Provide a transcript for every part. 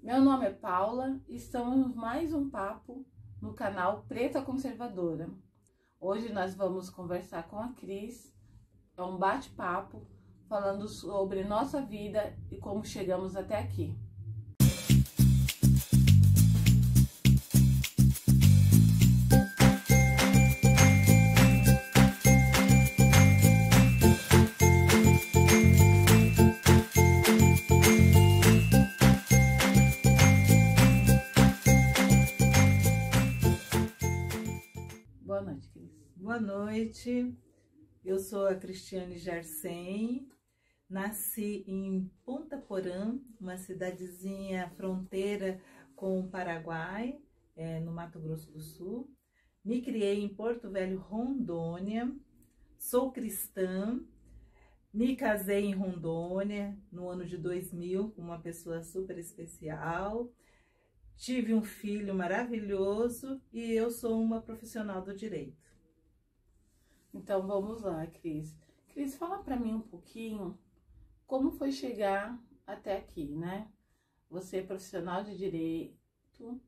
Meu nome é Paula e estamos em mais um papo no canal Preta Conservadora. Hoje nós vamos conversar com a Cris, é um bate-papo falando sobre nossa vida e como chegamos até aqui. Boa noite, Cris. Boa noite, eu sou a Cristiane Jarcem, nasci em Ponta Porã, uma cidadezinha fronteira com o Paraguai, no Mato Grosso do Sul. Me criei em Porto Velho, Rondônia, sou cristã, me casei em Rondônia no ano de 2000 com uma pessoa super especial. Tive um filho maravilhoso e eu sou uma profissional do direito. Então vamos lá, Cris. Cris, fala para mim um pouquinho como foi chegar até aqui, né? Você é profissional de direito,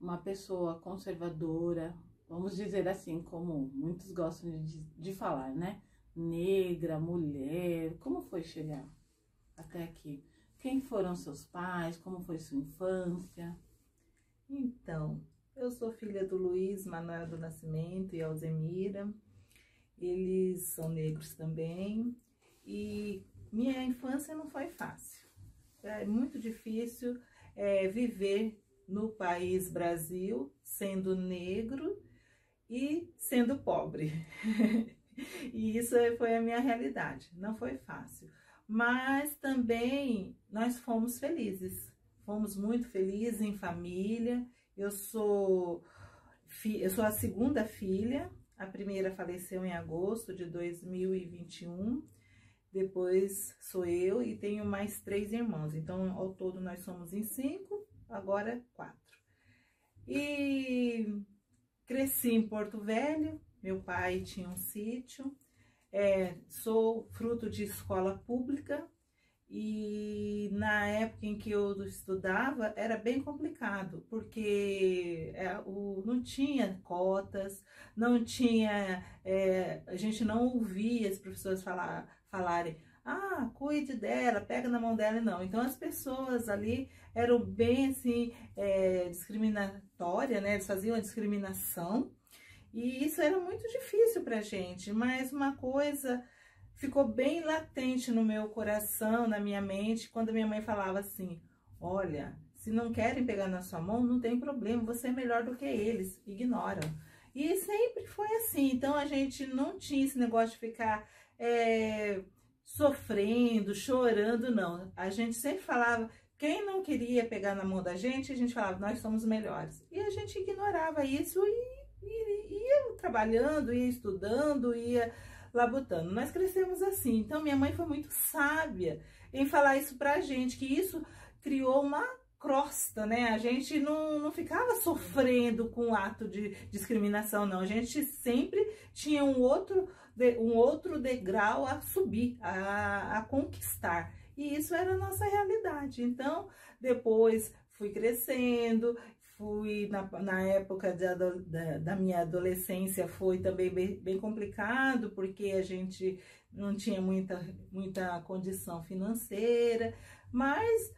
uma pessoa conservadora, vamos dizer assim, como muitos gostam de falar, né? Negra, mulher, como foi chegar até aqui? Quem foram seus pais? Como foi sua infância? Então, eu sou filha do Luiz Manuel do Nascimento e Alzemira. Eles são negros também e minha infância não foi fácil. É muito difícil viver no país Brasil sendo negro e sendo pobre. E isso foi a minha realidade. Não foi fácil, mas também nós fomos felizes. Fomos muito felizes em família. Eu sou a segunda filha. A primeira faleceu em agosto de 2021. Depois sou eu e tenho mais 3 irmãos. Então, ao todo, nós somos em 5, agora 4. E cresci em Porto Velho. Meu pai tinha um sítio. Sou fruto de escola pública. E na época em que eu estudava era bem complicado, porque não tinha cotas, não tinha, a gente não ouvia as professoras falarem, cuide dela, pega na mão dela, não. Então as pessoas ali eram bem assim, discriminatórias, né? Eles faziam a discriminação e isso era muito difícil pra gente, mas uma coisa ficou bem latente no meu coração, na minha mente, quando minha mãe falava assim, olha, se não querem pegar na sua mão, não tem problema, você é melhor do que eles, ignoram. E sempre foi assim, então a gente não tinha esse negócio de ficar sofrendo, chorando, não. A gente sempre falava, quem não queria pegar na mão da gente, a gente falava, nós somos melhores. E a gente ignorava isso e ia trabalhando, ia estudando, ia labutando. Nós crescemos assim. Então minha mãe foi muito sábia em falar isso pra gente, que isso criou uma crosta, né? A gente não ficava sofrendo com o ato de discriminação, não. A gente sempre tinha um outro degrau a subir, a conquistar. E isso era a nossa realidade. Então, depois fui crescendo, na época da minha adolescência foi também bem complicado, porque a gente não tinha muita condição financeira, mas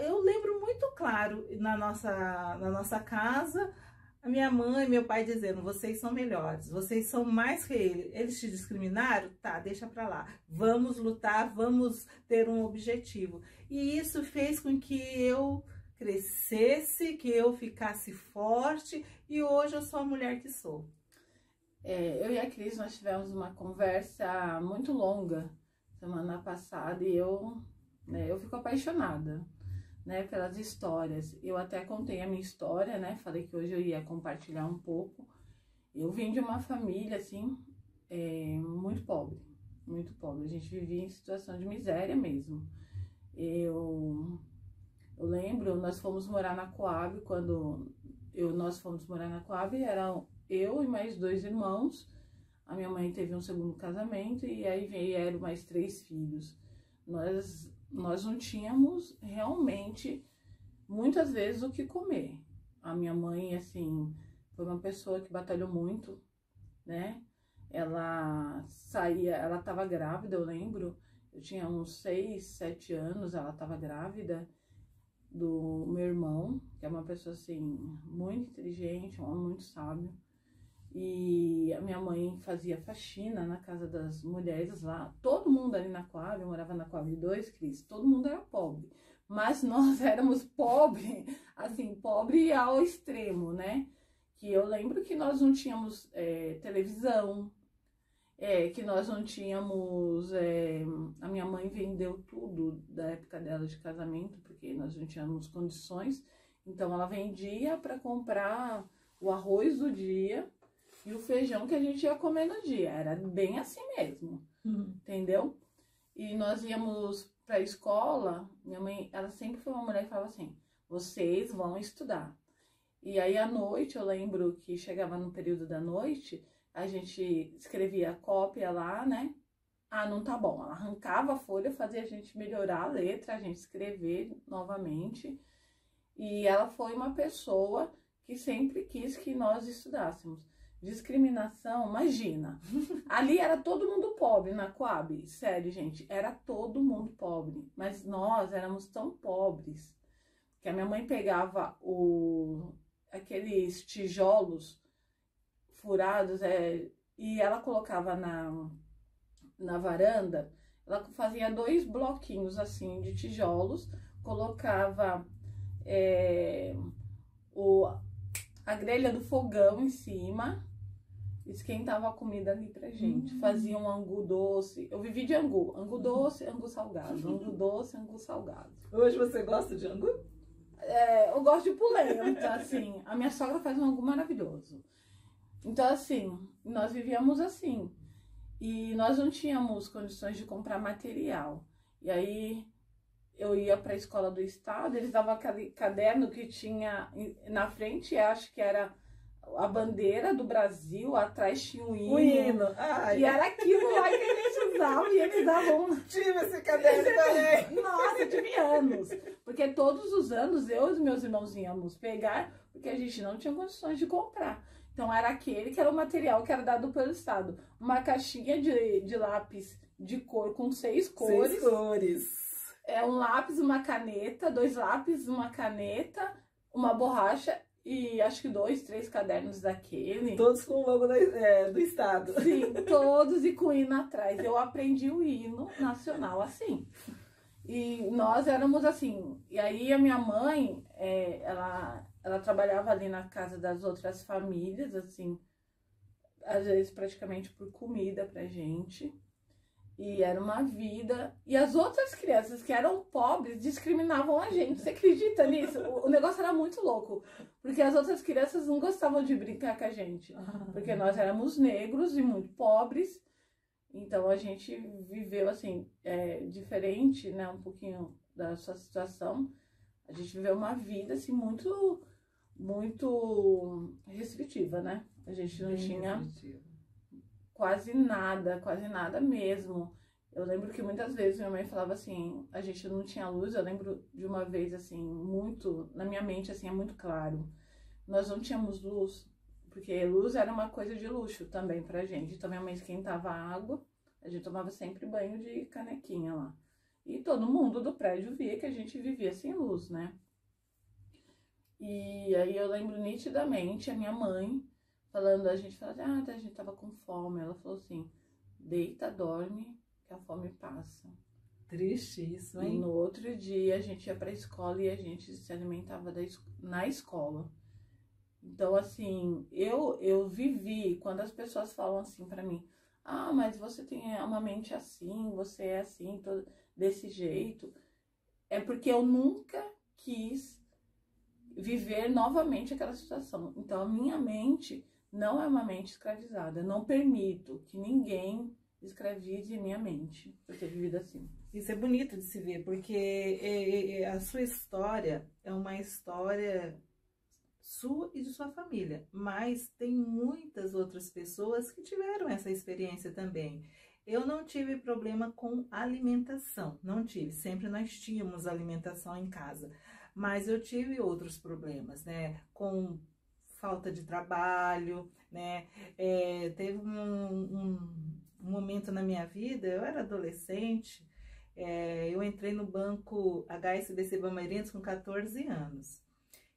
eu lembro muito claro na nossa casa, a minha mãe e meu pai dizendo, vocês são melhores, vocês são mais que eles te discriminaram? Tá, deixa pra lá, vamos lutar, vamos ter um objetivo. E isso fez com que eu crescesse, que eu ficasse forte e hoje eu sou a mulher que sou. Eu e a Cris, nós tivemos uma conversa muito longa semana passada e eu fico apaixonada, né, pelas histórias. Eu até contei a minha história, né, falei que hoje eu ia compartilhar um pouco. Eu vim de uma família, assim, muito pobre, muito pobre. A gente vivia em situação de miséria mesmo. Eu lembro, nós fomos morar na Coab, nós fomos morar na Coab, eram eu e mais 2 irmãos. A minha mãe teve um segundo casamento e aí vieram mais 3 filhos. Nós não tínhamos realmente muitas vezes o que comer. A minha mãe, assim, foi uma pessoa que batalhou muito, né? Ela saía, ela estava grávida, eu lembro, eu tinha uns 6, 7 anos, ela estava grávida do meu irmão, que é uma pessoa, assim, muito inteligente, um homem muito sábio. E a minha mãe fazia faxina na casa das mulheres lá. Todo mundo ali na Coab, eu morava na Coab 2, Cris, todo mundo era pobre. Mas nós éramos pobre, assim, pobre ao extremo, né? Que eu lembro que nós não tínhamos televisão, que nós não tínhamos... a minha mãe vendeu tudo da época dela de casamento, porque nós não tínhamos condições. Então ela vendia para comprar o arroz do dia e o feijão que a gente ia comer no dia. Era bem assim mesmo, entendeu? E nós íamos pra escola, minha mãe, ela sempre foi uma mulher que falava assim, vocês vão estudar. E aí à noite, eu lembro que chegava no período da noite, a gente escrevia a cópia lá, né? Ah, não tá bom. Ela arrancava a folha, fazia a gente melhorar a letra, a gente escrever novamente. E ela foi uma pessoa que sempre quis que nós estudássemos. Discriminação, imagina. Ali era todo mundo pobre na Coab. Sério, gente, era todo mundo pobre. Mas nós éramos tão pobres que a minha mãe pegava aqueles tijolos furados e ela colocava na varanda. Ela fazia 2 bloquinhos assim de tijolos, colocava a grelha do fogão em cima, esquentava a comida ali pra gente. Fazia um angu doce. Eu vivi de angu. Angu doce, angu salgado. Angu doce, angu salgado. Hoje você gosta de angu? Eu gosto de polenta, assim. A minha sogra faz um angu maravilhoso. Então, assim, nós vivíamos assim. E nós não tínhamos condições de comprar material. E aí eu ia para a escola do estado, eles davam aquele caderno que tinha na frente, acho que era a bandeira do Brasil, atrás tinha um hino. O hino. Ai. E era aquilo lá que eles usavam e eles davam... Tive esse caderno também. Nossa, eu tive anos. Porque todos os anos eu e os meus irmãos íamos pegar, porque a gente não tinha condições de comprar. Então era aquele que era o material que era dado pelo estado. Uma caixinha de lápis de cor com 6 cores. 6 cores. Um lápis, uma caneta, 2 lápis, uma caneta, uma borracha e acho que 2, 3 cadernos daquele. Todos com o logo do estado. Sim, todos e com o hino atrás. Eu aprendi o hino nacional assim. E nós éramos assim. E aí a minha mãe, ela trabalhava ali na casa das outras famílias, assim, às vezes praticamente por comida pra gente. E era uma vida. E as outras crianças que eram pobres discriminavam a gente. Você acredita nisso? O negócio era muito louco. Porque as outras crianças não gostavam de brincar com a gente. Porque nós éramos negros e muito pobres. Então a gente viveu assim, diferente, né? Um pouquinho da sua situação. A gente viveu uma vida assim, muito, muito restritiva, né? A gente não tinha quase nada mesmo. Eu lembro que muitas vezes minha mãe falava assim, a gente não tinha luz. Eu lembro de uma vez assim, muito, na minha mente assim, é muito claro. Nós não tínhamos luz, porque luz era uma coisa de luxo também pra gente. Então minha mãe esquentava a água, a gente tomava sempre banho de canequinha lá. E todo mundo do prédio via que a gente vivia sem luz, né? E aí eu lembro nitidamente a minha mãe falando, a gente falava, a gente tava com fome. Ela falou assim, deita, dorme, que a fome passa. Triste isso, hein? E no outro dia a gente ia pra escola e a gente se alimentava na escola. Então, assim, eu vivi, quando as pessoas falam assim pra mim, mas você tem uma mente assim, você é assim, desse jeito. É porque eu nunca quis viver novamente aquela situação. Então, a minha mente não é uma mente escravizada. Eu não permito que ninguém escravize minha mente por ter vivido assim. Isso é bonito de se ver, porque a sua história é uma história sua e de sua família, mas tem muitas outras pessoas que tiveram essa experiência também. eu não tive problema com alimentação, não tive. Sempre nós tínhamos alimentação em casa, mas eu tive outros problemas, né? Com falta de trabalho, né? Teve um momento na minha vida, eu era adolescente, eu entrei no banco HSBC Bameirindos com 14 anos.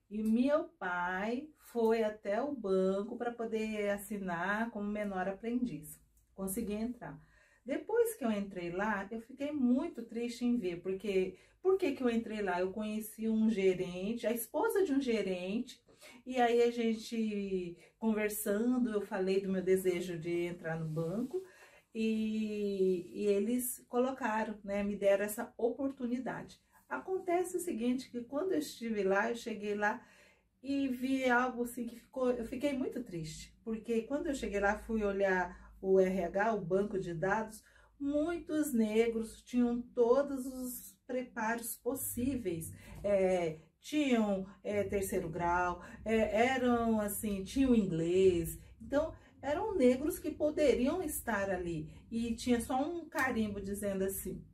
E meu pai foi até o banco para poder assinar como menor aprendiz. Consegui entrar. Depois que eu entrei lá, eu fiquei muito triste em ver, porque por que eu entrei lá? Eu conheci um gerente, a esposa de um gerente, e aí a gente conversando, eu falei do meu desejo de entrar no banco, e eles colocaram, né, me deram essa oportunidade. Acontece o seguinte, que quando eu estive lá, eu cheguei lá e vi algo assim que eu fiquei muito triste, porque quando eu cheguei lá, fui olhar o RH, o banco de dados, muitos negros tinham todos os preparos possíveis, tinham terceiro grau, eram assim, tinham inglês, então eram negros que poderiam estar ali, e tinha só um carimbo dizendo assim,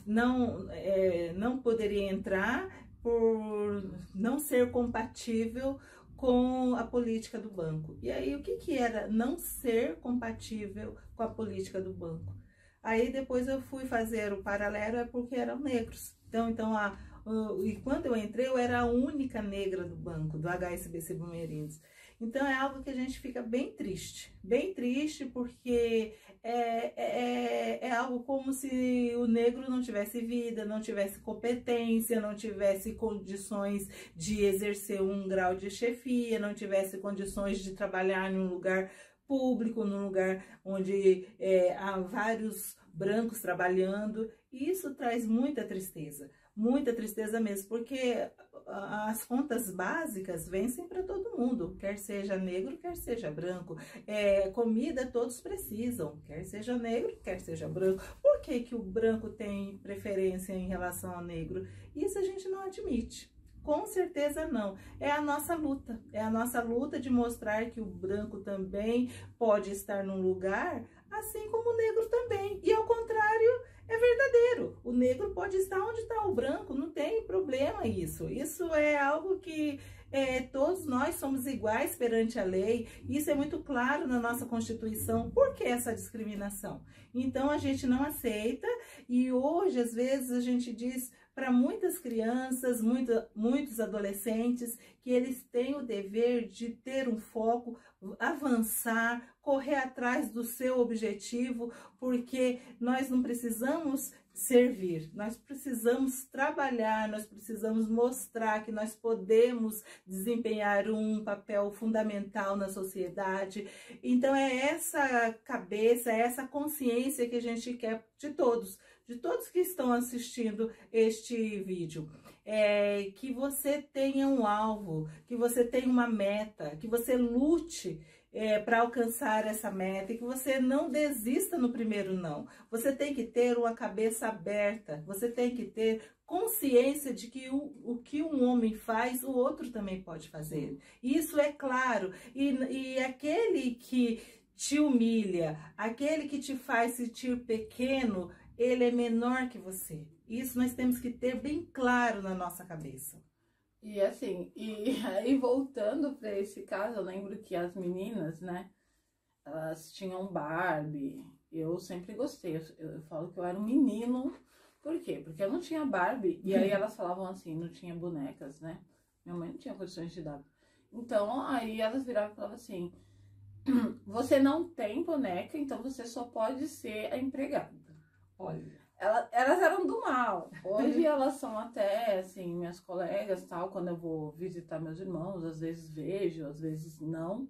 não poderia entrar por não ser compatível com a política do banco. E aí, o que era não ser compatível com a política do banco? Aí, depois eu fui fazer o paralelo, porque eram negros. E quando eu entrei, eu era a única negra do banco, do HSBC Bameirindos. Então, é algo que a gente fica bem triste, porque é algo como se o negro não tivesse vida, não tivesse competência, não tivesse condições de exercer um grau de chefia, não tivesse condições de trabalhar em um lugar público, num lugar onde há vários brancos trabalhando. E isso traz muita tristeza mesmo, porque as contas básicas vencem para todo mundo, quer seja negro, quer seja branco. Comida todos precisam, quer seja negro, quer seja branco. Por que o branco tem preferência em relação ao negro? Isso a gente não admite. Com certeza não. É a nossa luta de mostrar que o branco também pode estar num lugar, assim como o negro também. E ao contrário, é verdadeiro. O negro pode estar onde está o branco, não tem problema isso. Isso é algo que todos nós somos iguais perante a lei. Isso é muito claro na nossa Constituição. Por que essa discriminação? Então a gente não aceita, e hoje às vezes a gente diz para muitas crianças, muitos adolescentes, que eles têm o dever de ter um foco, avançar, correr atrás do seu objetivo, porque nós não precisamos servir, nós precisamos trabalhar, nós precisamos mostrar que nós podemos desempenhar um papel fundamental na sociedade. Então é essa cabeça, é essa consciência que a gente quer de todos que estão assistindo este vídeo. Que você tenha um alvo, que você tenha uma meta, que você lute para alcançar essa meta, e que você não desista no primeiro não. Você tem que ter uma cabeça aberta, você tem que ter consciência de que o que um homem faz, o outro também pode fazer. Isso é claro. E aquele que te humilha, aquele que te faz sentir pequeno, ele é menor que você. Isso nós temos que ter bem claro na nossa cabeça. E assim, e aí voltando para esse caso, eu lembro que as meninas, né, elas tinham Barbie. Eu sempre gostei, eu falo que eu era um menino. Por quê? Porque eu não tinha Barbie, e aí elas falavam assim, não tinha bonecas, né? Minha mãe não tinha condições de dar. Então, aí elas viravam e falavam assim, você não tem boneca, então você só pode ser a empregada. Olha, elas eram do mal. Hoje elas são até, assim, minhas colegas, tal, quando eu vou visitar meus irmãos, às vezes vejo, às vezes não.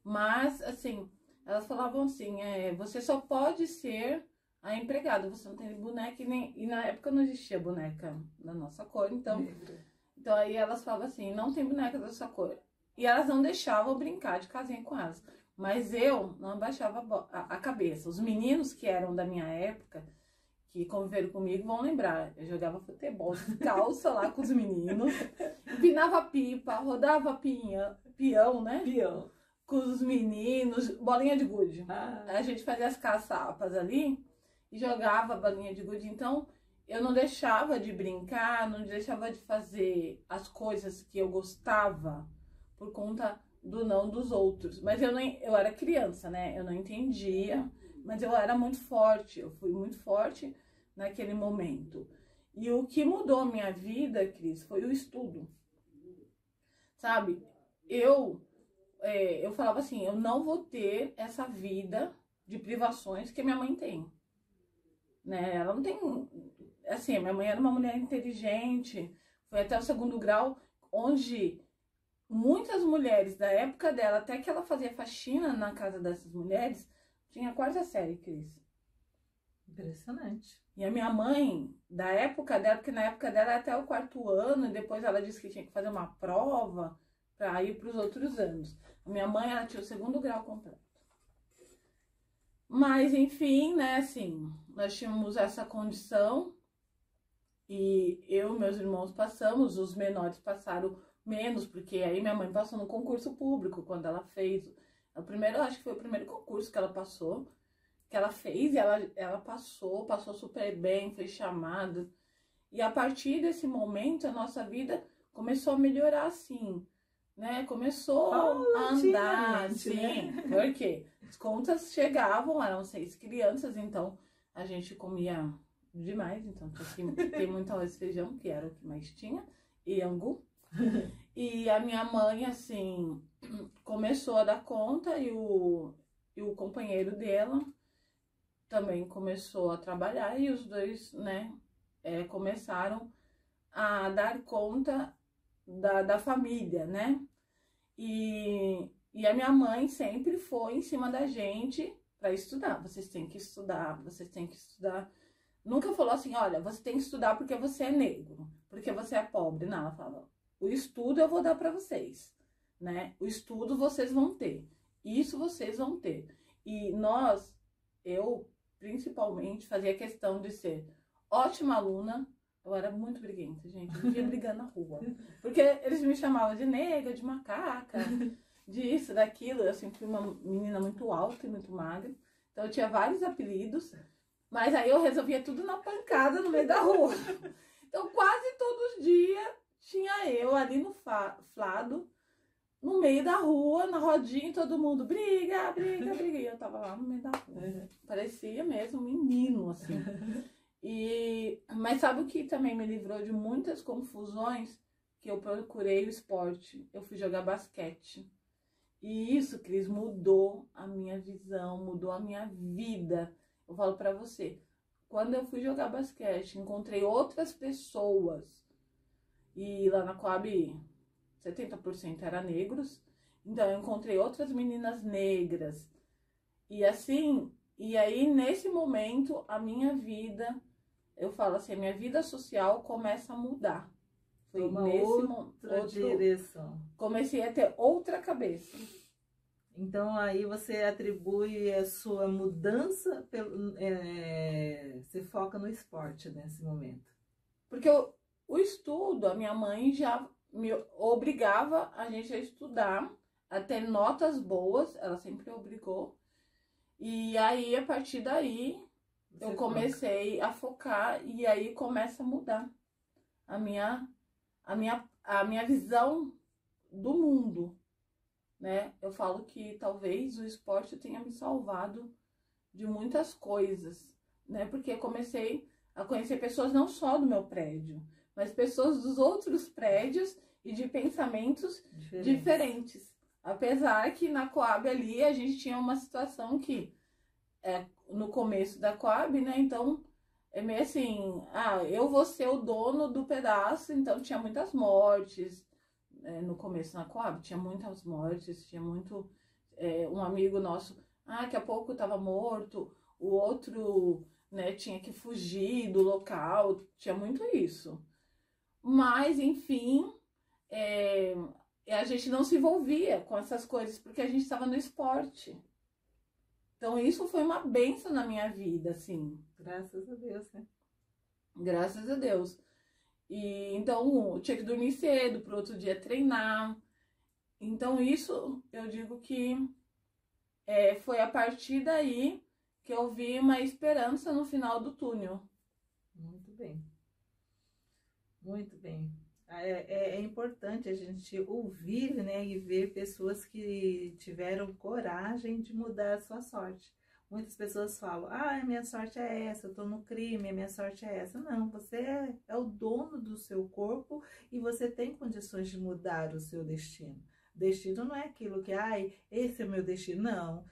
Mas, assim, elas falavam assim, você só pode ser a empregada, você não tem boneca, e na época não existia boneca da nossa cor, então aí elas falavam assim, não tem boneca da sua cor. E elas não deixavam brincar de casinha com elas. Mas eu não abaixava a cabeça. Os meninos que eram da minha época, que conviveram comigo, vão lembrar. Eu jogava futebol de calça lá com os meninos, empinava pipa, rodava peão, né? Peão. com os meninos, bolinha de gude. Ah. A gente fazia as caçapas ali e jogava bolinha de gude. Então, eu não deixava de brincar, não deixava de fazer as coisas que eu gostava por conta do não dos outros. Mas eu era criança, né? Eu não entendia, mas eu era muito forte. Eu fui muito forte naquele momento. E o que mudou a minha vida, Cris, foi o estudo. Sabe? Eu falava assim, eu não vou ter essa vida de privações que minha mãe tem. Né? Ela não tem... Assim, minha mãe era uma mulher inteligente, foi até o 2º grau, onde muitas mulheres da época dela, até que ela fazia faxina na casa dessas mulheres, tinha a 4ª série, Cris. Impressionante. E a minha mãe, da época dela, porque na época dela era até o 4º ano, e depois ela disse que tinha que fazer uma prova para ir para os outros anos. A minha mãe, ela tinha o 2º grau completo. Mas, enfim, né, assim, nós tínhamos essa condição e eu e meus irmãos passamos, os menores passaram menos, porque aí minha mãe passou no concurso público, quando ela fez, eu acho que foi o primeiro concurso que ela passou, que ela fez, e ela passou super bem, foi chamada. E a partir desse momento, a nossa vida começou a melhorar, assim, né? Começou a andar, assim, né? Porque as contas chegavam, eram 6 crianças, então a gente comia demais, então tinha que ter muito arroz e feijão, que era o que mais tinha, e angu. E a minha mãe, assim, começou a dar conta e o companheiro dela também começou a trabalhar e os dois, né, começaram a dar conta da família, né? E a minha mãe sempre foi em cima da gente para estudar. Vocês têm que estudar, vocês têm que estudar. Nunca falou assim, olha, você tem que estudar porque você é negro, porque você é pobre. Não, ela falava, o estudo eu vou dar para vocês, né? O estudo vocês vão ter. Isso vocês vão ter. E eu principalmente fazia questão de ser ótima aluna. Eu era muito briguenta, gente. Eu vivia brigando na rua. Porque eles me chamavam de negra, de macaca, disso, daquilo. Eu sempre fui uma menina muito alta e muito magra. Então eu tinha vários apelidos. Mas aí eu resolvia tudo na pancada no meio da rua. Então quase todos os dias tinha eu ali no flado, no meio da rua, na rodinha, todo mundo briga, briga, briga. E eu tava lá no meio da rua. Parecia mesmo um menino, assim. Mas sabe o que também me livrou de muitas confusões? Que eu procurei o esporte. Eu fui jogar basquete. E isso, Cris, mudou a minha visão, mudou a minha vida. Eu falo pra você, quando eu fui jogar basquete, encontrei outras pessoas. E lá na Coab, 70% eram negros. Então eu encontrei outras meninas negras. E assim, e aí nesse momento, a minha vida... Eu falo assim, a minha vida social começa a mudar. Foi outra direção. Comecei a ter outra cabeça. Então aí você atribui a sua mudança, você foca no esporte nesse momento. Porque o estudo, a minha mãe já me obrigava a gente a estudar, a ter notas boas, ela sempre obrigou. E aí, a partir daí... eu comecei a focar e aí começa a mudar a minha visão do mundo, né? Eu falo que talvez o esporte tenha me salvado de muitas coisas, né? Porque eu comecei a conhecer pessoas não só do meu prédio, mas pessoas dos outros prédios e de pensamentos diferentes. Apesar que na Coab ali a gente tinha uma situação que no começo da Coab, né? Então é meio assim, eu vou ser o dono do pedaço, então tinha muitas mortes. No começo na Coab tinha muitas mortes, tinha muito. Um amigo nosso, daqui a pouco estava morto, o outro, né, tinha que fugir do local, tinha muito isso. Mas, enfim, a gente não se envolvia com essas coisas porque a gente estava no esporte. Então, isso foi uma bênção na minha vida, assim. Graças a Deus, né? Graças a Deus. E, então, eu tinha que dormir cedo, pro outro dia treinar. Então isso eu digo que foi a partir daí que eu vi uma esperança no final do túnel. Muito bem. Muito bem. É importante a gente ouvir, né, e ver pessoas que tiveram coragem de mudar a sua sorte. Muitas pessoas falam, a minha sorte é essa, eu tô no crime, a minha sorte é essa. Não, você é o dono do seu corpo e você tem condições de mudar o seu destino. Destino não é aquilo que, esse é o meu destino. Não,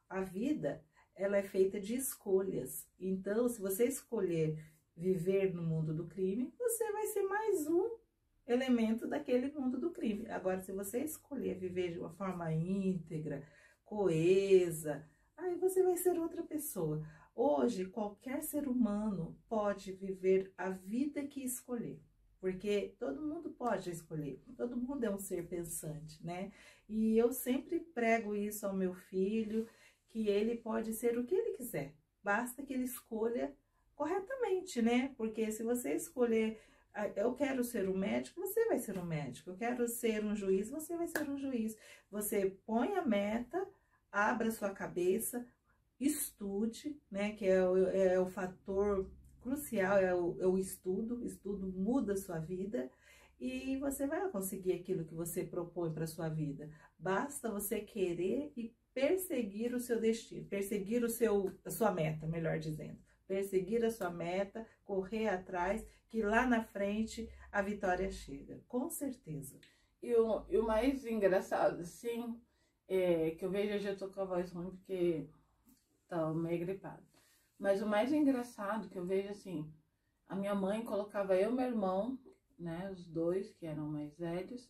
a vida, ela é feita de escolhas. Então, se você escolher viver no mundo do crime, você vai ser mais um elemento daquele mundo do crime. Agora, se você escolher viver de uma forma íntegra, coesa, aí você vai ser outra pessoa. Hoje, qualquer ser humano pode viver a vida que escolher, porque todo mundo pode escolher, todo mundo é um ser pensante, né? E eu sempre prego isso ao meu filho, que ele pode ser o que ele quiser, basta que ele escolha corretamente, né? Porque se você escolher, eu quero ser um médico, você vai ser um médico. Eu quero ser um juiz, você vai ser um juiz. Você põe a meta, abra sua cabeça, estude, né? Que é o fator crucial, é o estudo. O estudo muda a sua vida e você vai conseguir aquilo que você propõe para sua vida. Basta você querer e perseguir o seu destino, perseguir a sua meta, melhor dizendo. Perseguir a sua meta, correr atrás, que lá na frente a vitória chega, com certeza. E o mais engraçado, assim, que eu vejo, eu já tô com a voz ruim porque tá meio gripada. Mas o mais engraçado que eu vejo, assim, a minha mãe colocava eu e meu irmão, né, os dois que eram mais velhos,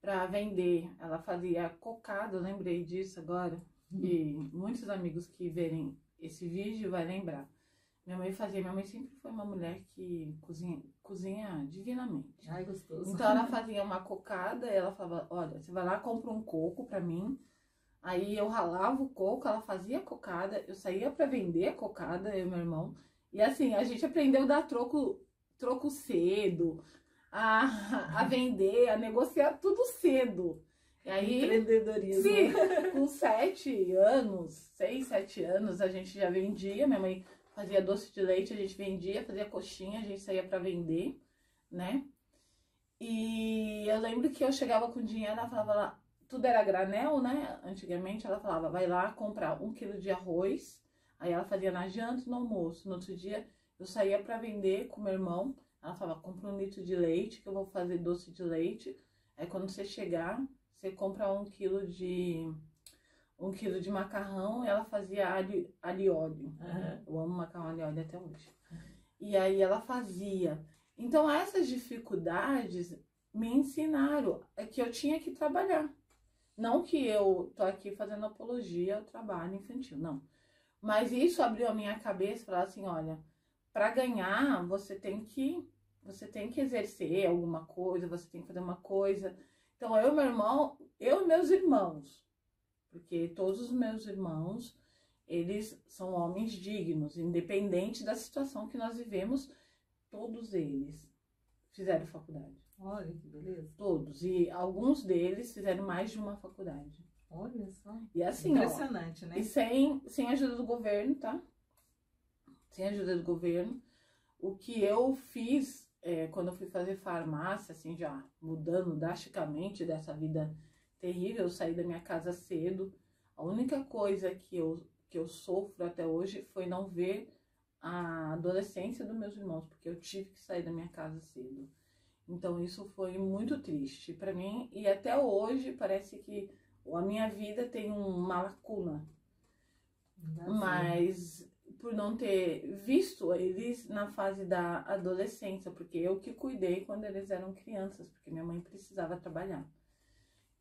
pra vender. Ela fazia cocada, eu lembrei disso agora, e muitos amigos que verem esse vídeo vai lembrar. Minha mãe sempre foi uma mulher que cozinha divinamente. Ai, gostoso. Então ela fazia uma cocada, ela falava, olha, você vai lá, compra um coco pra mim. Aí eu ralava o coco, ela fazia a cocada, eu saía pra vender a cocada, eu e meu irmão. E assim, a gente aprendeu a dar troco cedo, a vender, a negociar tudo cedo. E aí, empreendedorismo. Sim, com 6, 7 anos, a gente já vendia, minha mãe fazia doce de leite, a gente vendia, fazia coxinha, a gente saía para vender, né? E eu lembro que eu chegava com dinheiro, ela falava lá, tudo era granel, né? Antigamente ela falava, vai lá comprar 1 quilo de arroz, aí ela fazia na janta e no almoço. No outro dia eu saía para vender com meu irmão, ela falava, compra 1 litro de leite, que eu vou fazer doce de leite. Aí quando você chegar, você compra 1 quilo de macarrão, e ela fazia alho e óleo. Uhum. Eu amo macarrão alho e óleo até hoje. E aí ela fazia. Então essas dificuldades me ensinaram que eu tinha que trabalhar. Não que eu tô aqui fazendo apologia ao trabalho infantil, não. Mas isso abriu a minha cabeça e falou assim, olha, para ganhar você tem que exercer alguma coisa, você tem que fazer uma coisa. Então eu e meus irmãos, porque todos os meus irmãos, eles são homens dignos, independente da situação que nós vivemos, todos eles fizeram faculdade. Olha que beleza. Todos, e alguns deles fizeram mais de uma faculdade. Olha só. E assim, impressionante, né? E sem ajuda do governo, tá? Sem ajuda do governo. O que eu fiz quando eu fui fazer farmácia, assim, já mudando drasticamente dessa vida terrível, eu saí da minha casa cedo. A única coisa que eu sofro até hoje foi não ver a adolescência dos meus irmãos, porque eu tive que sair da minha casa cedo. Então isso foi muito triste para mim, e até hoje parece que a minha vida tem uma lacuna. Mas por não ter visto eles na fase da adolescência, porque eu que cuidei quando eles eram crianças, porque minha mãe precisava trabalhar.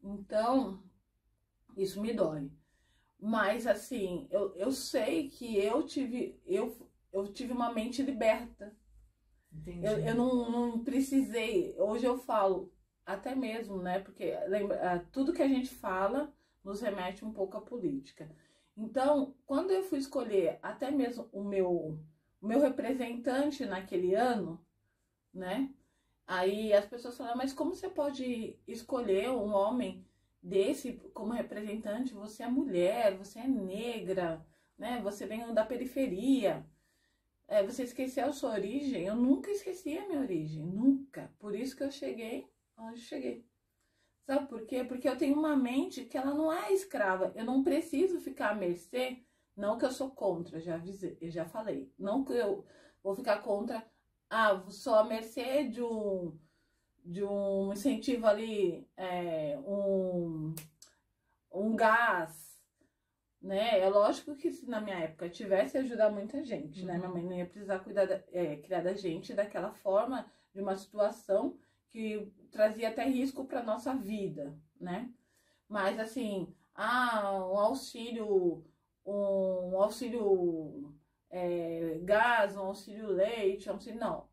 Então, isso me dói. Mas assim, eu sei que eu tive uma mente liberta. Entendi. Eu não precisei, hoje eu falo, até mesmo, né? Porque lembra, tudo que a gente fala nos remete um pouco à política. Então, quando eu fui escolher até mesmo o meu representante naquele ano, né? Aí as pessoas falam, mas como você pode escolher um homem desse como representante? Você é mulher, você é negra, né? Você vem da periferia. Você esqueceu a sua origem? Eu nunca esqueci a minha origem, nunca. Por isso que eu cheguei onde cheguei. Sabe por quê? Porque eu tenho uma mente que ela não é escrava. Eu não preciso ficar à mercê. Não que eu sou contra, já avisei, eu já falei. Não que eu vou ficar contra. Ah, sou à mercê de um incentivo ali, um gás, né? É lógico que se na minha época tivesse ajudar muita gente, né? Minha mãe não ia precisar criar da gente daquela forma, de uma situação que trazia até risco para nossa vida, né? Mas assim, um auxílio gás, um auxílio leite, um auxílio, não.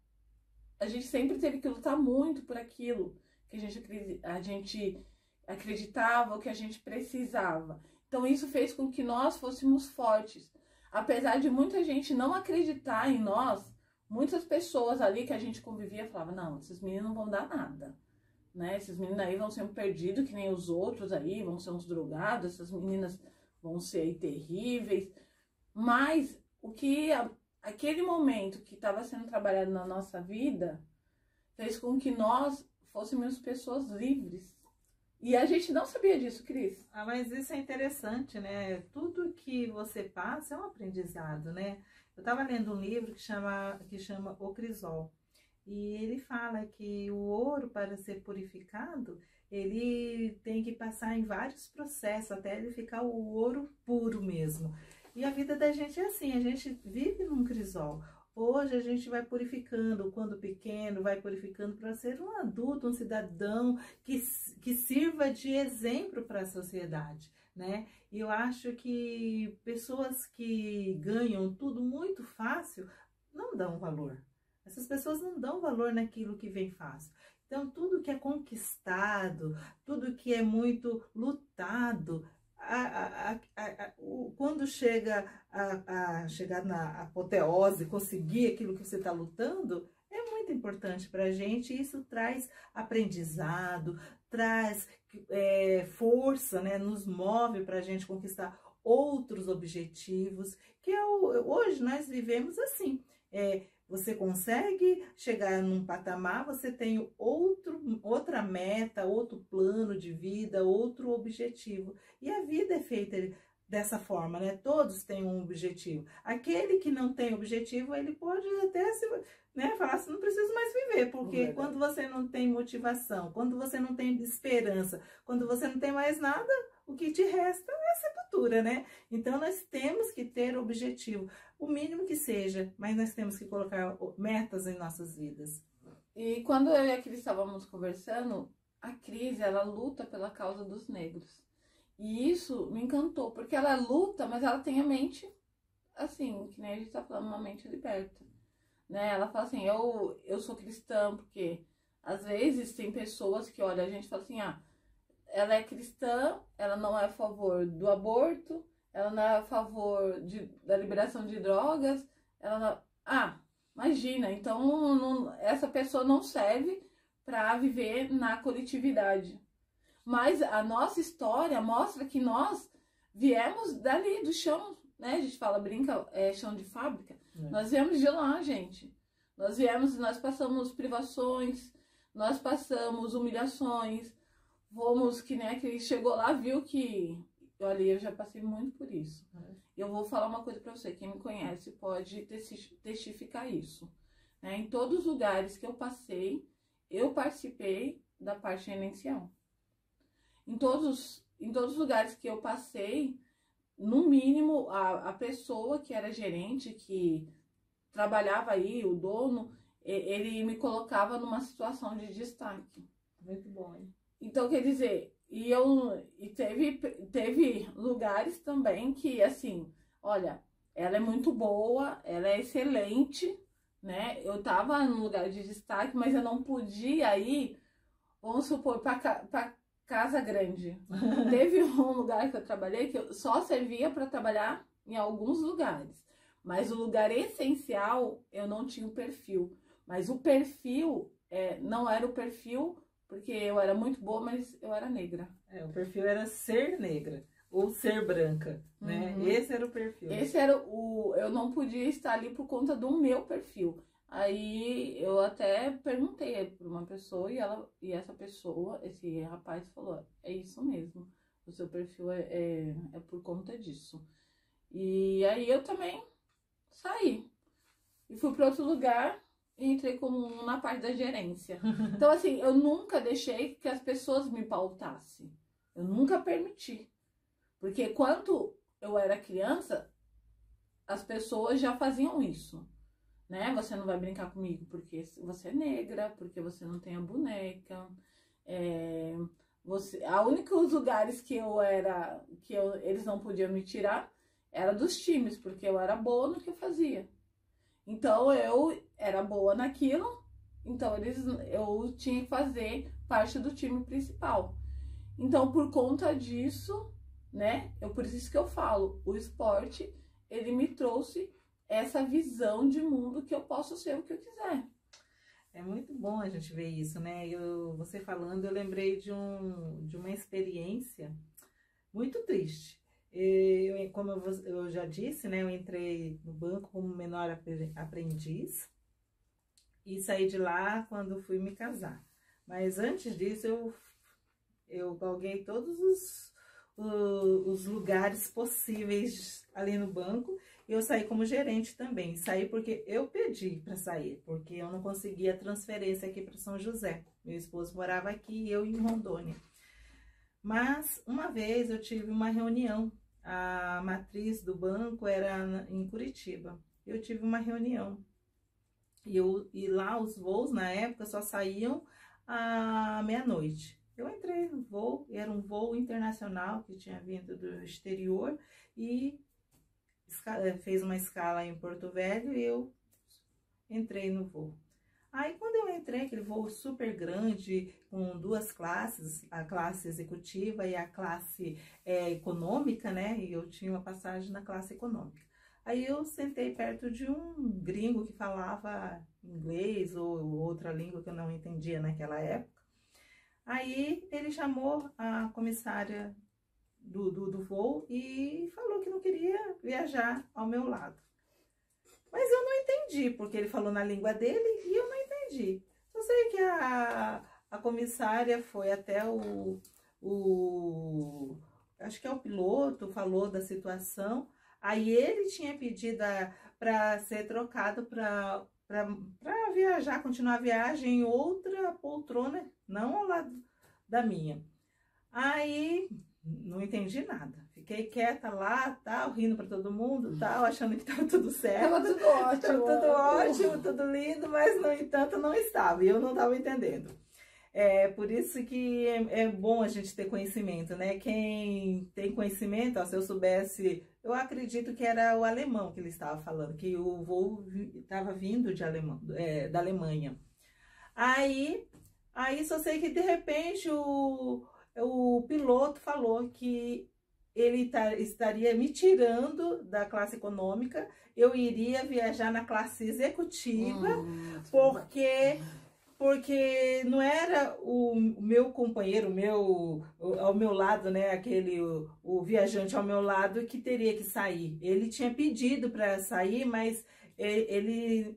A gente sempre teve que lutar muito por aquilo que a gente acreditava, o que a gente precisava. Então isso fez com que nós fôssemos fortes. Apesar de muita gente não acreditar em nós, muitas pessoas ali que a gente convivia falavam, não, esses meninos não vão dar nada, né? Esses meninos aí vão ser um perdido que nem os outros aí, vão ser uns drogados, essas meninas vão ser aí terríveis. Mas o que aquele momento que estava sendo trabalhado na nossa vida fez com que nós fôssemos pessoas livres. E a gente não sabia disso, Cris. Ah, mas isso é interessante, né? Tudo que você passa é um aprendizado, né? Eu estava lendo um livro que chama O Crisol. E ele fala que o ouro, para ser purificado, ele tem que passar em vários processos, até ele ficar o ouro puro mesmo. E a vida da gente é assim, a gente vive num crisol. Hoje a gente vai purificando, quando pequeno, vai purificando para ser um adulto, um cidadão que sirva de exemplo para a sociedade, né? E eu acho que pessoas que ganham tudo muito fácil não dão valor. Essas pessoas não dão valor naquilo que vem fácil. Então, tudo que é conquistado, tudo que é muito lutado, quando chega a chegar na apoteose, conseguir aquilo que você está lutando, é muito importante para a gente. Isso traz aprendizado, traz força, né? Nos move para a gente conquistar outros objetivos, que hoje nós vivemos assim. Você consegue chegar num patamar, você tem outra meta, outro plano de vida, outro objetivo. E a vida é feita dessa forma, né? Todos têm um objetivo. Aquele que não tem objetivo, ele pode até falar assim, não preciso mais viver, porque quando você não tem motivação, quando você não tem esperança, quando você não tem mais nada, o que te resta é sepultura, né? Então, nós temos que ter objetivo, o mínimo que seja, mas nós temos que colocar metas em nossas vidas. E quando eu e a Cris estávamos conversando, a Cris, ela luta pela causa dos negros. E isso me encantou, porque ela luta, mas ela tem a mente, assim, que nem a gente tá falando, uma mente liberta. Né? Ela fala assim, eu sou cristã, porque às vezes tem pessoas que olham a gente e falam assim, ela é cristã, ela não é a favor do aborto, ela não é a favor da liberação de drogas, ela não... imagina, então essa pessoa não serve para viver na coletividade. Mas a nossa história mostra que nós viemos dali, do chão, né? A gente brinca, chão de fábrica. Nós viemos de lá, gente. Nós passamos privações, nós passamos humilhações, fomos, que nem aquele chegou lá, viu que... Olha, eu já passei muito por isso. Eu vou falar uma coisa pra você, quem me conhece pode testificar isso. Né? Em todos os lugares que eu passei, eu participei da parte gerencial. Em todos os lugares que eu passei, no mínimo, a pessoa que era gerente, que trabalhava aí, o dono, ele me colocava numa situação de destaque. Muito bom, hein? Então, quer dizer, teve lugares também que, assim, olha, ela é muito boa, ela é excelente, né? Eu tava num lugar de destaque, mas eu não podia ir, vamos supor, para Casa Grande. Teve um lugar que eu trabalhei que eu só servia para trabalhar em alguns lugares. Mas o lugar essencial, eu não tinha o perfil. Mas o perfil não era o perfil, porque eu era muito boa, mas eu era negra. O perfil era ser negra ou ser branca, né? Esse era o perfil. Esse era eu não podia estar ali por conta do meu perfil. Aí eu até perguntei para uma pessoa e essa pessoa, esse rapaz falou, é isso mesmo, o seu perfil é por conta disso. E aí eu também saí e fui para outro lugar e entrei como na parte da gerência. Então assim, eu nunca deixei que as pessoas me pautassem, eu nunca permiti, porque quando eu era criança, as pessoas já faziam isso. Né? Você não vai brincar comigo porque você é negra, porque você não tem a boneca. A únicos lugares que eles não podiam me tirar era dos times, porque eu era boa no que eu fazia. Então eu era boa naquilo, então eu tinha que fazer parte do time principal. Então por conta disso, né? Por isso que eu falo, o esporte ele me trouxe essa visão de mundo que eu posso ser o que eu quiser. É muito bom a gente ver isso, né? Você falando, eu lembrei de uma experiência muito triste. Como eu já disse, né? Eu entrei no banco como menor aprendiz e saí de lá quando fui me casar. Mas antes disso, eu galguei todos os lugares possíveis ali no banco. Eu saí como gerente também. Saí porque eu pedi para sair, porque eu não conseguia transferência aqui para São José. Meu esposo morava aqui e eu em Rondônia. Mas uma vez eu tive uma reunião. A matriz do banco era em Curitiba. Eu tive uma reunião. E lá os voos na época só saíam à meia-noite. Eu entrei no voo, era um voo internacional que tinha vindo do exterior e fez uma escala em Porto Velho e eu entrei no voo. Aí quando eu entrei, aquele voo super grande, com duas classes, a classe executiva e a classe econômica, né? E eu tinha uma passagem na classe econômica. Aí eu sentei perto de um gringo que falava inglês ou outra língua que eu não entendia naquela época. Aí ele chamou a comissária do voo e falou que não queria viajar ao meu lado. Mas eu não entendi, porque ele falou na língua dele e eu não entendi. Só sei que a comissária foi até acho que é o piloto, falou da situação. Aí ele tinha pedido para ser trocado para viajar, continuar a viagem em outra poltrona, não ao lado da minha. Aí não entendi nada. Fiquei quieta lá, tal, rindo para todo mundo, tal, achando que estava tudo certo. Tava tudo ótimo. Tava tudo ótimo, tudo lindo, mas no entanto não estava. E eu não estava entendendo. É por isso que é bom a gente ter conhecimento, né? Quem tem conhecimento, ó, se eu soubesse, eu acredito que era o alemão que ele estava falando, que o voo estava vindo da Alemanha. Aí só sei que de repente o piloto falou que ele estaria me tirando da classe econômica, eu iria viajar na classe executiva, porque não era o meu companheiro, ao meu lado, né, o viajante ao meu lado que teria que sair. Ele tinha pedido para sair, mas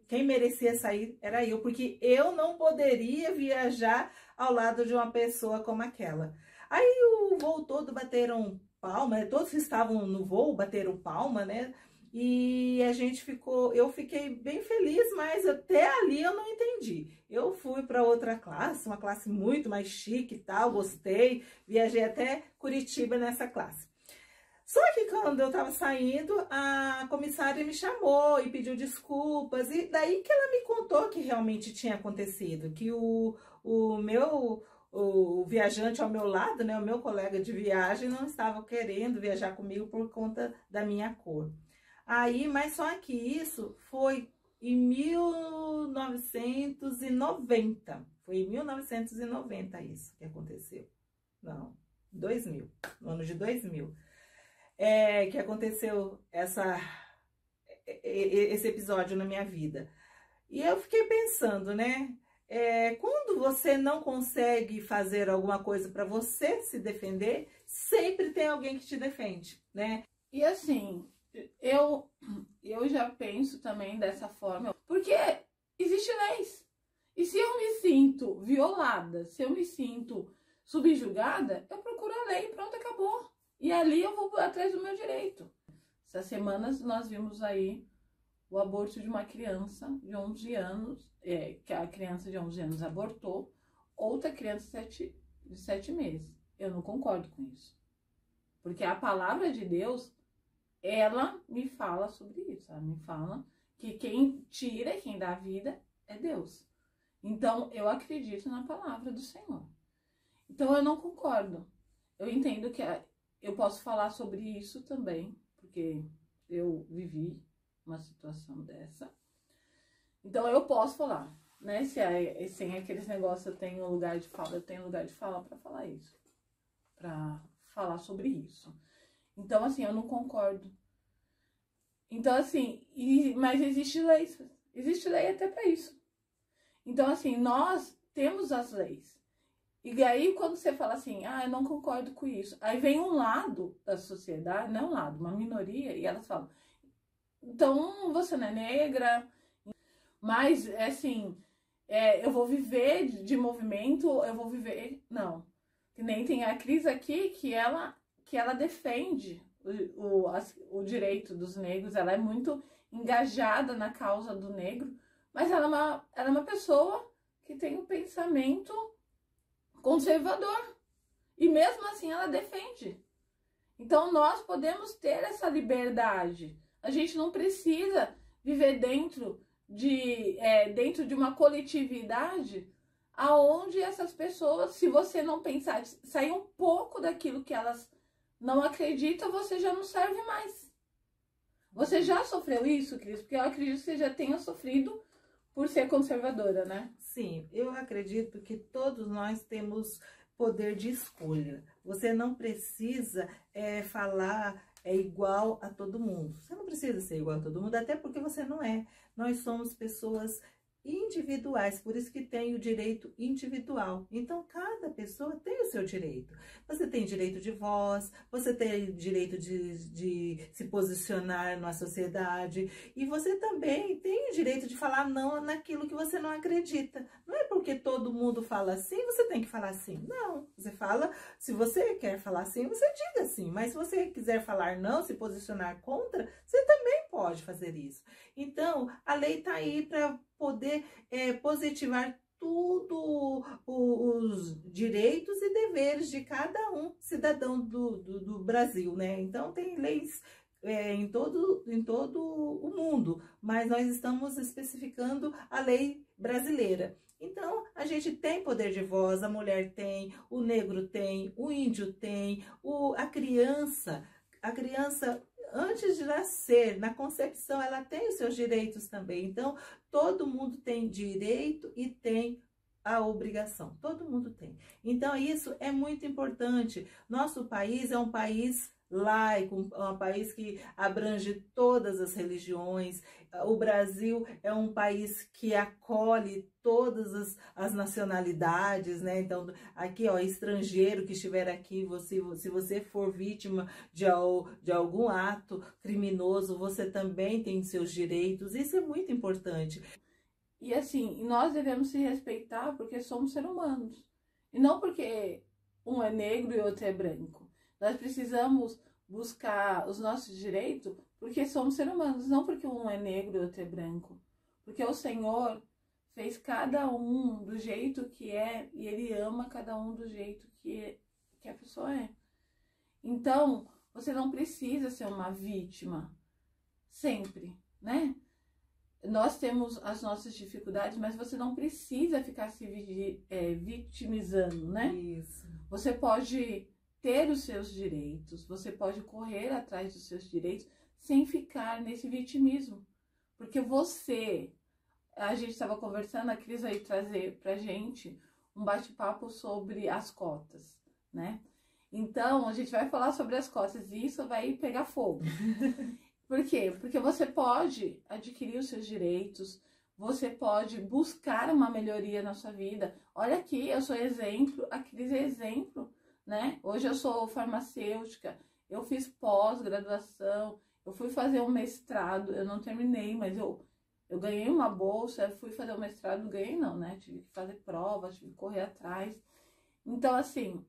quem merecia sair era eu, porque eu não poderia viajar ao lado de uma pessoa como aquela. Aí o voo todo bateram palma, né? Todos que estavam no voo bateram palma, né? E eu fiquei bem feliz, mas até ali eu não entendi. Eu fui para outra classe, uma classe muito mais chique e tal, gostei, viajei até Curitiba nessa classe. Só que quando eu estava saindo, a comissária me chamou e pediu desculpas, e daí que ela me contou que realmente tinha acontecido, que o viajante ao meu lado, né, o meu colega de viagem, não estava querendo viajar comigo por conta da minha cor. Aí, mas só que isso foi em 1990. Foi em 1990 isso que aconteceu. Não, 2000, no ano de 2000. Que aconteceu esse episódio na minha vida. E eu fiquei pensando, né? Quando você não consegue fazer alguma coisa para você se defender, sempre tem alguém que te defende, né? E assim, eu já penso também dessa forma, porque existem leis. E se eu me sinto violada, se eu me sinto subjugada, eu procuro a lei, pronto, acabou. E ali eu vou atrás do meu direito. Essas semanas nós vimos aí o aborto de uma criança de 11 anos, que a criança de 11 anos abortou, outra criança de 7 meses. Eu não concordo com isso. Porque a palavra de Deus, ela me fala sobre isso. Ela me fala que quem tira, quem dá vida é Deus. Então, eu acredito na palavra do Senhor. Então, eu não concordo. Eu entendo que eu posso falar sobre isso também, porque eu vivi uma situação dessa. Então, eu posso falar, né? Sem aqueles negócios, eu tenho lugar de fala, eu tenho lugar de fala para falar isso. Para falar sobre isso. Então, assim, eu não concordo. Então, assim, mas existe lei. Existe lei até para isso. Então, assim, nós temos as leis. E aí, quando você fala assim, eu não concordo com isso. Aí vem um lado da sociedade, não um lado, uma minoria, e elas falam, então você não é negra, mas, assim, eu vou viver de movimento, eu vou viver... Não. Que nem tem a Cris aqui, que ela defende o direito dos negros, ela é muito engajada na causa do negro, mas ela é uma pessoa que tem um pensamento conservador. E mesmo assim ela defende. Então nós podemos ter essa liberdade. A gente não precisa viver dentro de uma coletividade aonde essas pessoas, se você não pensar, sair um pouco daquilo que elas não acreditam, você já não serve mais. Você já sofreu isso, Cris? Porque eu acredito que você já tenha sofrido por ser conservadora, né? Sim, eu acredito que todos nós temos poder de escolha. Você não precisa falar igual a todo mundo. Você não precisa ser igual a todo mundo, até porque você não é. Nós somos pessoas individuais, por isso que tem o direito individual. Então, cada pessoa tem o seu direito. Você tem direito de voz, você tem direito de se posicionar na sociedade, e você também tem o direito de falar não naquilo que você não acredita. Não é porque todo mundo fala assim, você tem que falar assim. Não, você fala, se você quer falar assim, você diga assim, mas se você quiser falar não, se posicionar contra, você também pode fazer isso. Então, a lei está aí para poder positivar tudo os direitos e deveres de cada um cidadão do Brasil, né? Então, tem leis em todo o mundo, mas nós estamos especificando a lei brasileira. Então, a gente tem poder de voz, a mulher tem, o negro tem, o índio tem, a criança antes de nascer, na concepção, ela tem os seus direitos também. Então, todo mundo tem direito e tem a obrigação. Todo mundo tem. Então, isso é muito importante. Nosso país é um país laico, um país que abrange todas as religiões. O Brasil é um país que acolhe todas as nacionalidades, né? Então, aqui, ó, estrangeiro que estiver aqui, se você for vítima de algum ato criminoso, você também tem seus direitos. Isso é muito importante. E assim, nós devemos se respeitar porque somos seres humanos. E não porque um é negro e outro é branco. Nós precisamos buscar os nossos direitos porque somos seres humanos, não porque um é negro e outro é branco. Porque o Senhor fez cada um do jeito que é e Ele ama cada um do jeito que a pessoa é. Então, você não precisa ser uma vítima sempre, né? Nós temos as nossas dificuldades, mas você não precisa ficar se vitimizando, né? Isso. Você pode ter os seus direitos, você pode correr atrás dos seus direitos sem ficar nesse vitimismo. Porque a gente estava conversando, a Cris vai trazer pra gente um bate-papo sobre as cotas, né? Então, a gente vai falar sobre as cotas e isso vai pegar fogo. Por quê? Porque você pode adquirir os seus direitos, você pode buscar uma melhoria na sua vida. Olha aqui, eu sou exemplo, a Cris é exemplo, né? Hoje eu sou farmacêutica, eu fiz pós-graduação, eu fui fazer um mestrado, eu não terminei, mas eu ganhei uma bolsa, fui fazer o mestrado, não ganhei não, né? Tive que fazer provas, tive que correr atrás. Então, assim,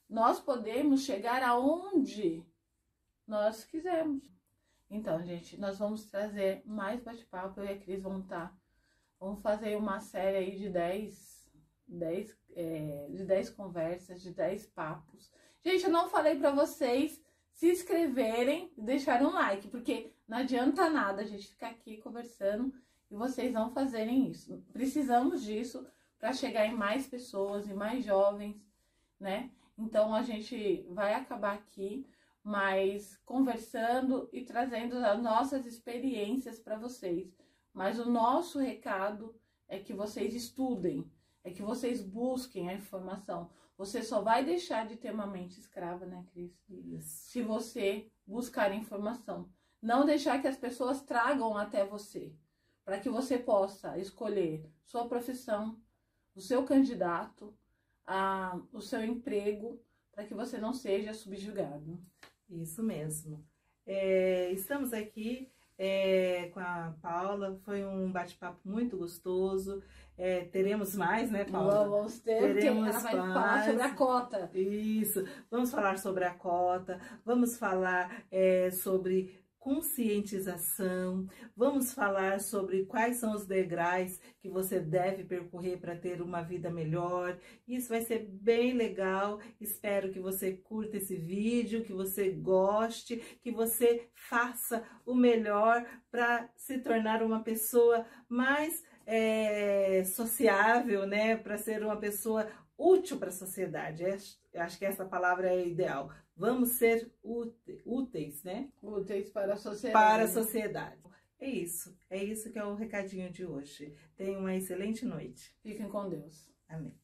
nós podemos chegar aonde nós quisermos. Então, gente, nós vamos trazer mais bate-papo, eu e a Cris vamos fazer uma série aí de 10 conversas, de 10 papos. Gente, eu não falei pra vocês se inscreverem e deixarem um like, porque não adianta nada a gente ficar aqui conversando e vocês não fazerem isso. Precisamos disso para chegar em mais pessoas e mais jovens, né? Então a gente vai acabar aqui, mas conversando e trazendo as nossas experiências para vocês. Mas o nosso recado é que vocês estudem, é que vocês busquem a informação. Você só vai deixar de ter uma mente escrava, né, Cris? Isso. Se você buscar informação. Não deixar que as pessoas tragam até você, para que você possa escolher sua profissão, o seu candidato, o seu emprego, para que você não seja subjugado. Isso mesmo. Estamos aqui com a Paula, foi um bate-papo muito gostoso. Teremos mais, né, Paula? Vamos ter, porque ela vai falar sobre a cota. Isso, vamos falar sobre a cota, vamos falar sobre conscientização, vamos falar sobre quais são os degraus que você deve percorrer para ter uma vida melhor. Isso vai ser bem legal. Espero que você curta esse vídeo, que você goste, que você faça o melhor para se tornar uma pessoa mais sociável, né? Para ser uma pessoa útil para a sociedade. Acho que essa palavra é ideal. Vamos ser úteis, né? Úteis para a sociedade. Para a sociedade. É isso que é o recadinho de hoje. Tenha uma excelente noite. Fiquem com Deus. Amém.